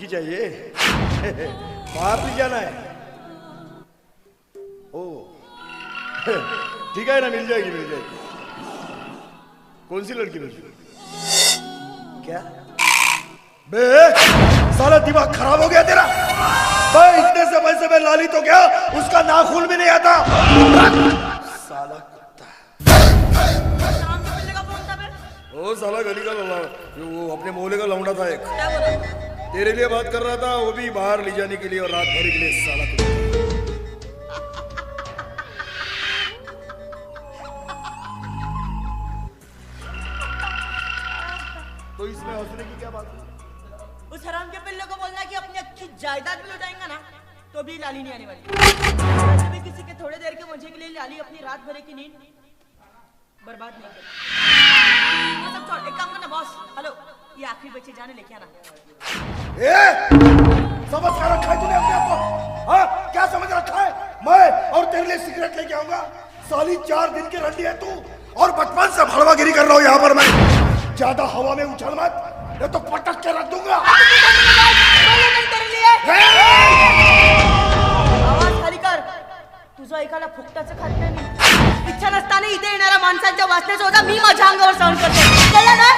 लड़की चाहिए? बाहर नहीं जाना है? ओ ठीक है ना, मिल जाएगी मिल जाएगी। कौन सी लड़की मिल जाएगी? क्या बे साला दिमाग खराब हो गया तेरा? भाई इतने से पैसे में लाली तो क्या उसका नाखून भी नहीं आता। साला कुत्ता। ओ साला गली का लौंडा, वो अपने मोहल्ले का लौंडा था एक, तेरे लिए बात कर रहा था, वो भी बाहर ले जाने के लिए और रात भर के लिए। साला कुत्ता। तो इसमें हंसने की क्या बात है? उस हराम के पिल्ले को बोलना कि अपनी अच्छी जायदाद भी लुटाएंगा ना तो भी लाली नहीं आने वाली। भी किसी के थोड़े देर के मजे के लिए लाली अपनी रात भर की नींद बर्बाद नहीं करती। ये सब छोड़, एक काम करना बॉस, हेलो ये आखिरी बच्चे जाने लेके आना। समझ क्या रखा है तूने अपने आप को? हाँ क्या समझ रखा है? मैं और तेरे लिए सिगरेट लेके आऊंगा? साली 4 दिन की रंडी है तू, और बचपन से भड़वागिरी कर रहा हूँ यहाँ पर मैं। ज्यादा हवा में उछल मत, ये तो पटक के रख दूंगा। आवाज खाली कर, तुझं ऐकायला फुकटाचं खात नाही मी। इच्छा नसताना इथे येणाऱ्या माणसांच्या वासनेचा होता मी माझ्या अंगावर सहन करते, कळलं ना?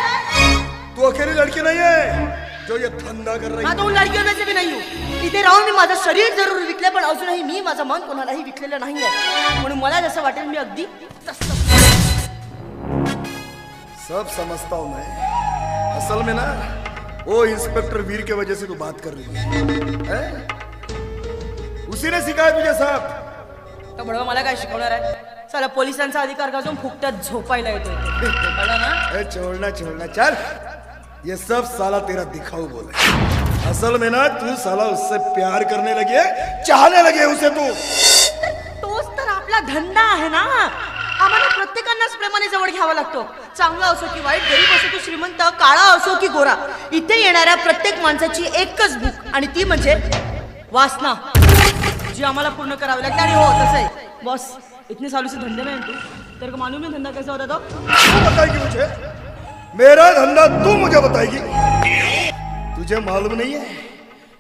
तू अकेली लड़की नहीं है जो ये धंधा कर रही है। मैं तो उन लड़कियों में से भी नहीं हूँ। इथे राहून मी माझं शरीर जरूर विकले, पण अजूनही मी माझं मन कोणालाही विकलेलं नाहीये, म्हणून मला जसं वाटेल मी अगदी तसं। सब समझता हूँ मैं, असल में ना वो इंस्पेक्टर वीर के वजह से तू बात कर रही है? उसी ने सिखाया तुझे सब। तो बडवा मला काय शिकवणार आहे? साला पोलिसांचा अधिकार गाजून फुकटात झोपायला येतोय, कळलं ना? छोड़ना छोड़ना चल, ये सब साला तेरा दिखाऊ बोल है। असल में ना तू साला उससे प्यार करने लगी है, चाहने लगी है उसे तू। तोच तर आपला धंदा आहे ना। आम्हाला प्रत्येकांनाच प्रेमाने जवळ घ्यावा लागतो, चांगला असो की वाईट, गरीब असो की श्रीमंत, काळा असो की गोरा। इथे येणाऱ्या प्रत्येक माणसाची एकच भूक, आणि ती म्हणजे वासना, जी आम्हाला पूर्ण करावी लागते। आणि हो तसं आहे बॉस, इतने सालों से धंधे में है तू, तेरे को मालूम है धंधा कैसा होता? तू बताएगी मुझे? मेरा धंधा तू मुझे बताएगी? तुझे मालूम नहीं है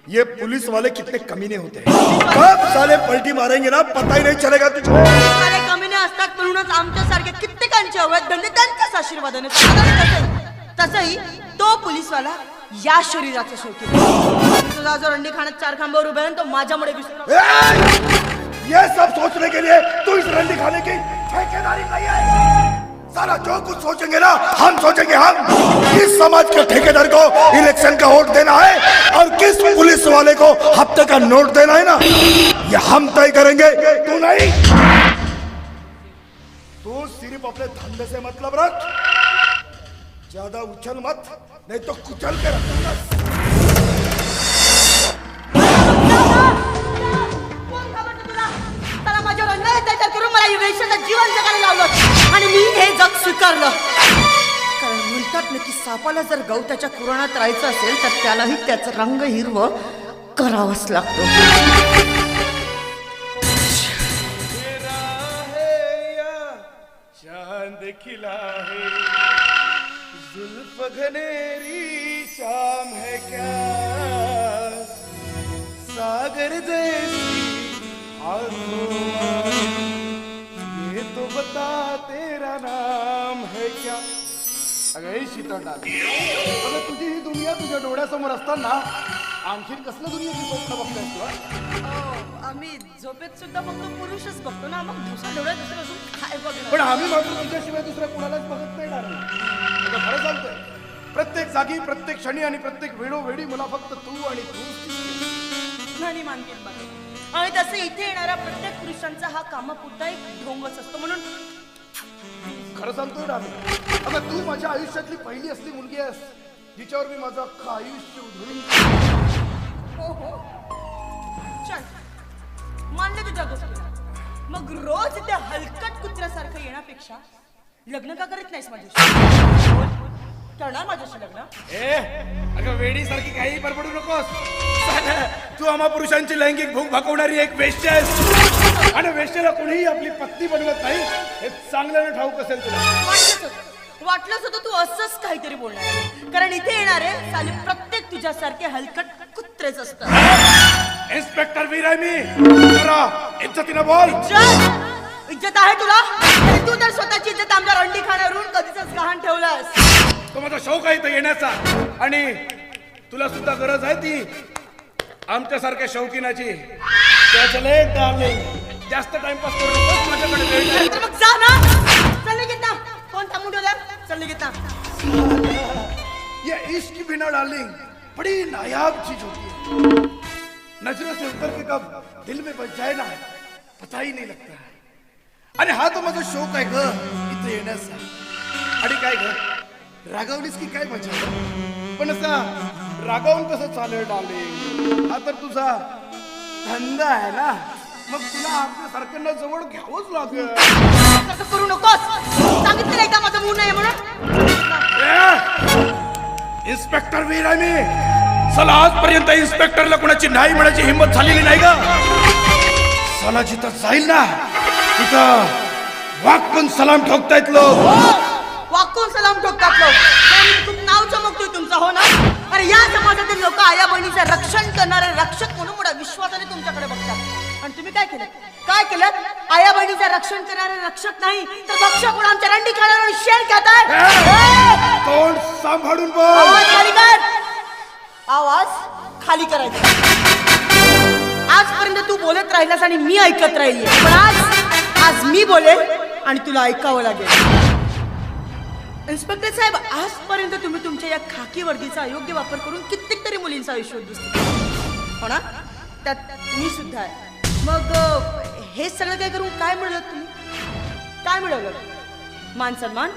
ये पुलिस वाले कितने कमीने होते हैं? कब साले पलटी मारेंगे ना पता ही नहीं चलेगा तुझे। साले कमीने असतात म्हणूनच आमच्यासारख्या कित्येकांचे अवैध धंदे त्यांच्याच आशीर्वादाने चालतात। तसंही तो पोलीसवाला या शरीराचा शौकीन, तुझा जो रंडी खाण्यात 4 खांबावर उभा आहे तो माझ्यामुळे विसरला। ये सब सोचने के लिए तू इस रंडी खाने की ठेकेदारी नहीं है। साला जो कुछ सोचेंगे ना हम सोचेंगे। हम किस समाज के ठेकेदार को इलेक्शन का वोट देना है और किस पुलिस वाले को हफ्ते का नोट देना है ना, ये हम तय करेंगे, तू नहीं। तू सिर्फ अपने धंधे से मतलब रख, ज्यादा उछल मत, नहीं तो कुचल के रखूंगा। जीवन जगायला लावलं आणि मी हे जग स्वीकारलं, कारण म्हणतात ना की सापाला जर गवताच्या कुरणात राहायचं असेल तर त्यालाही त्याचं रंग हिरवं करावंच लागतं। चांद खिला है जुल्फ घनेरी शाम है क्या, सागर जैसी आंखों ये तो बता तेरा नाम है क्या। अगं शीतल अगं तुझी ही दुनिया तुझ्या डोळ्यासमोर असताना आणखीन कसलं दुनियाची स्वप्न बघतायस तू? आम्ही झोपेत सुद्धा फक्त पुरुषच बघतो ना, मग दुसऱ्या डोळ्यात दुसरं अजून काय बघणार? पण आम्ही मात्र तुमच्याशिवाय दुसऱ्या कुणालाच बघत नाही ना। खरं चालतंय, प्रत्येक जागी प्रत्येक क्षणी आणि प्रत्येक वेळोवेळी मला फक्त तू आणि तू नाही मानतील बाकी। आणि तसं इथे येणाऱ्या प्रत्येक पुरुषांचा हा कामापुरता एक ढोंगच असतो, म्हणून खरं सांगतोय ना आम्ही। अगं तू माझ्या आयुष्यातली पहिली असली मुलगी आहेस जिच्यावर मी माझं अख्खं आयुष्य उधळून। हो हो चल मानलं तुझ्या गोष्टीला, मग रोज त्या हलकट कुत्र्यासारखं येण्यापेक्षा लग्न का करत नाहीस माझ्याशी? करणार माझ्याशी लग्न? अगं वेडी सारखी काही बडबडू नकोस। तू आम्हा पुरुषांची लैंगिक भूक भागवणारी एक वेश्या आहेस, आणि वेश्याला कोणीही आपली पत्नी बनवत नाही हे चांगल्यानं ठाऊक असेल तुला। वाटलंच होतं तू असंच काहीतरी बोलणार, कारण इथे येणारे साले प्रत्येक तुझ्यासारखे हलकट कुत्रे कुत्रेच असतं. इन्स्पेक्टर वीर आहे मी. जरा इज्जतीनं बोल. इज्जत आहे तुला? आणि तू तर स्वतःची इज्जत आमच्या रंडी खाण्यावरून कधीच गहाण ठेवलास. तो माझा शौक आहे इथं येण्याचा आणि तुला सुद्धा गरज आहे ती आमच्यासारख्या शौकीनाची. चले डार्लिंग, जास्त टाइमपास करू नकोस माझ्याकडे वेळ नाही. तर मग जा ना. चल निघित ना. कोण थांबून ठेवलं? चल निघित ना. ये इश्क की बिना डार्लिंग बड़ी नायाब चीज होती है. नजरों से उतर के कब दिल में बस जाए ना पता ही नहीं लगता. आणि हा तो माझा शौक आहे ग इथं येण्याचा. आणि काय ग रागवलीस की काय मजा. पण असा रागावून कसं चालेल डार्लिंग. हा तर तुझा धंदा आहे ना. मग तुला आपल्या सारख्यांना जवळ घ्यावंच लागेल. तसं करू नकोस. सांगितलं नाही का माझं मूड नाही म्हणून. इन्स्पेक्टर वीर आहे मी. चला आजपर्यंत इन्स्पेक्टरला कोणाची नाही म्हणायची हिंमत झालेली नाही का. चला जिथं जाईल ना तिथं वाकून सलाम ठोकतायत लोक. वाकून सलाम ठोकतात लोक. खूप नाव चमकतोय तुमचं हो ना. अरे या समाजातील लोक आया बहिणीचं रक्षण करणारे रक्षक म्हणून मोठ्या विश्वासाने तुमच्याकडे बघतात. आणि तुम्ही काय केलं? काय केलं? आया बहिणीचं रक्षण करणारे रक्षक नाही तर भक्षक म्हणून आमच्या रंडी खाण्यावर शेण खातात. तोंड सांभाळून बोल. आवाज खाली कर. आवाज खाली करायचा. आजपर्यंत तू बोलत राहिलास आणि मी ऐकत राहिली. पण आज मी बोलेल आणि तुला ऐकावं लागेल. इन्स्पेक्टर साहेब, आजपर्यंत तुम्ही तुमच्या या खाकी वर्दीचा अयोग्य वापर करून कित्येक तरी मुलींचा आयुष्य उद्ध्वस्त केलं हो ना. त्यात मी सुद्धा आहे. मग हे सगळं काय करून काय मिळवलं तुम्ही? काय मिळवलं? मान सन्मान,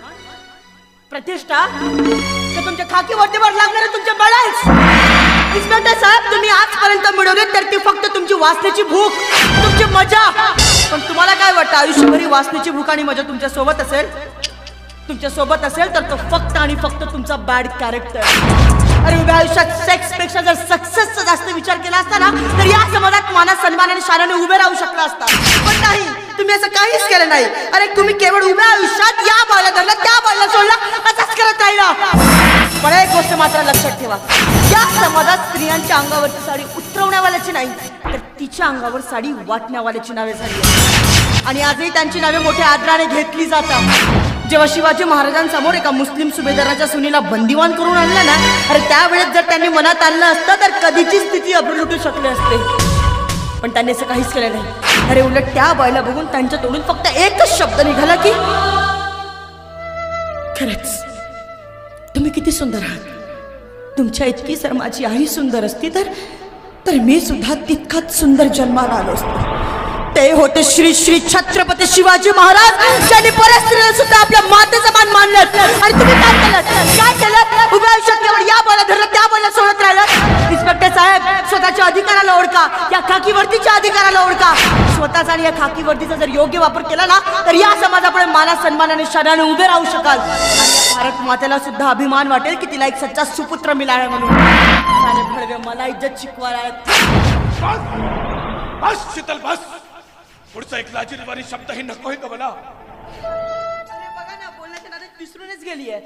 प्रतिष्ठा, तर तुमच्या खाकी वर्दीवर लागणारे तुमचे बळाच. इन्स्पेक्टर साहेब, तुम्ही आजपर्यंत मिळवले तर ती फक्त तुमची वाचण्याची भूक, तुमची मजा. पण तुम्हाला काय वाटतं आयुष्यभरी वाचण्याची भूक आणि मजा तुमच्या सोबत असेल? तुमच्या सोबत असेल तर तो फक्त आणि फक्त तुमचा बॅड कॅरेक्टर. अरे उभ्या आयुष्यात सेक्स पेक्षा जर सक्सेसचा जास्त विचार केला असता ना तर या समाजात माना सन्मान आणि शाराने उभे राहू शकला असता. पण नाही, तुम्ही असं काहीच केलं नाही. अरे तुम्ही केवळ उभ्या आयुष्यात या बाळला धरलं त्या बाळला सोडलं असंच करत राहिला. पण एक गोष्ट मात्र लक्षात ठेवा, या समाजात स्त्रियांच्या अंगावरची साडी उतरवण्यावाल्याची नाही तर तिच्या अंगावर साडी वाटण्यावाल्याची नावे झाली. आणि आजही त्यांची नावे मोठ्या आदराने घेतली जातात. जेव्हा शिवाजी महाराजांसमोर एका मुस्लिम सुभेदाराच्या सुनीला बंदिवान करून आणलं ना, अरे त्यावेळेस जर त्यांनी मनात आणलं असतं तर कधीची स्थिती अब्रुलुटू शकले असते. पण त्यांनी असं काहीच केलं नाही. अरे उलट त्या बायला बघून त्यांच्या तोंडून फक्त एकच शब्द निघाला की खरंच तुम्ही किती सुंदर आहात. तुमच्या इतकी जर माझी आई सुंदर असती तर मी सुद्धा तितकाच सुंदर जन्माला आलो असतो. ते होते श्री श्री छत्रपती शिवाजी महाराज, ज्यांनी परस्त्रीला सुद्धा आपल्या मातेचा मान मानलं. आणि तुम्ही काय केलं? काय केलं? उभ्या आयुष्यात केवळ या बाला धरलं त्या बाला सोडत राहिलं. इन्स्पेक्टर साहेब, स्वतःच्या अधिकाराला ओळखा. या खाकी वर्दीच्या अधिकाराला ओळखा. स्वतःचा आणि या खाकी वर्दीचा जर योग्य वापर केला ना तर या समाजापुढे माना सन्मानाने शानाने उभे राहू शकाल. आणि भारत मातेला सुद्धा अभिमान वाटेल की तिला एक सच्चा सुपुत्र मिळाला म्हणून. भडवे मला इज्जत शिकवायला. बस शीतल बस. पुढचा एक लाजीरवाणी शब्दही नकोय का मला. अरे बघा ना, बोलण्याच्या नादात विसरूनच गेलीये.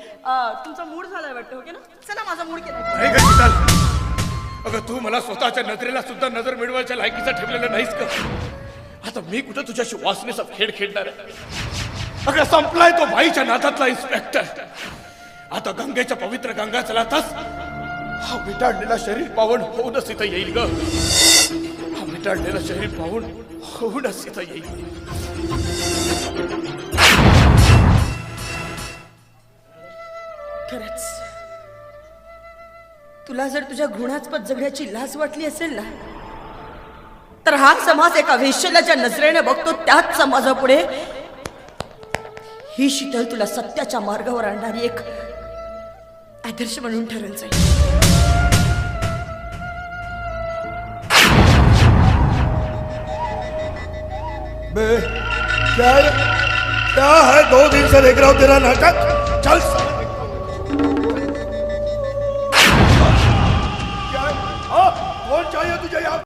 तुमचा मूड झालाय वाटतं हो की ना. चला माझा मूड केला. नाही का शीतल, अगं तू मला स्वतःच्या नजरेला सुद्धा नजर मिळवायच्या लायकीचं ठेवलेलं नाहीस का. आता मी कुठं तुझ्याशी वासनेचा खेळ खेळणार आहे. अगं संपलाय तो भाईच्या नादातला इन्स्पेक्टर. आता गंगेच्या पवित्र गंगा चलातच हा विटाळलेला शरीर पावन होऊनच इथं येईल ग. हा विटाळलेला शरीर पावन होऊनच इथं येईल. खरंच तुला जर तुझ्या घृणास्पद जगण्याची लाज वाटली असेल ना तर हा समाज एका वेश्याच्या नजरेने बघतो. त्याच समाजापुढे ही शीतल तुला सत्याच्या मार्गावर आणणारी एक आदर्श म्हणून ठरेल जाईल. क्या है 2 दिन से देख रहा हूं तेरा नाटक. चल